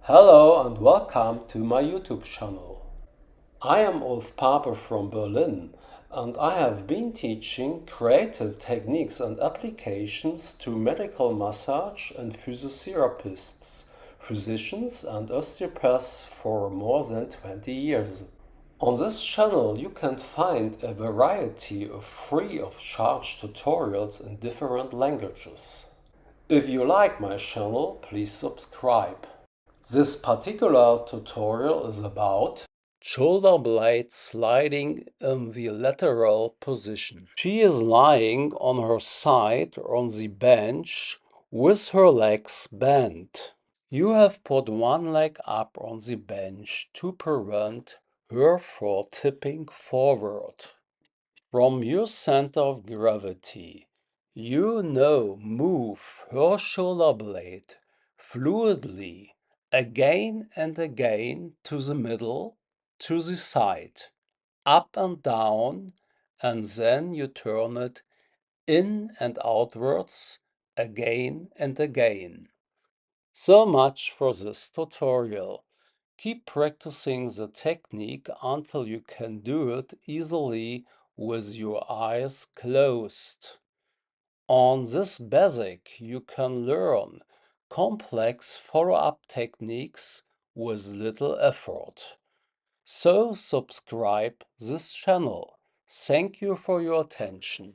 Hello and welcome to my YouTube channel. I am Ulf Pape from Berlin and I have been teaching creative techniques and applications to medical massage and physiotherapists, physicians and osteopaths for more than 20 years. On this channel you can find a variety of free of charge tutorials in different languages. If you like my channel, please subscribe. This particular tutorial is about shoulder blade sliding in the lateral position. She is lying on her side on the bench with her legs bent. You have put one leg up on the bench to prevent her from tipping forward. From your center of gravity, move her shoulder blade fluidly again and again to the middle, to the side, up and down, and then you turn it in and outwards again and again. So much for this tutorial. Keep practicing the technique until you can do it easily with your eyes closed. On this basic, you can learn complex follow-up techniques with little effort. So subscribe this channel. Thank you for your attention.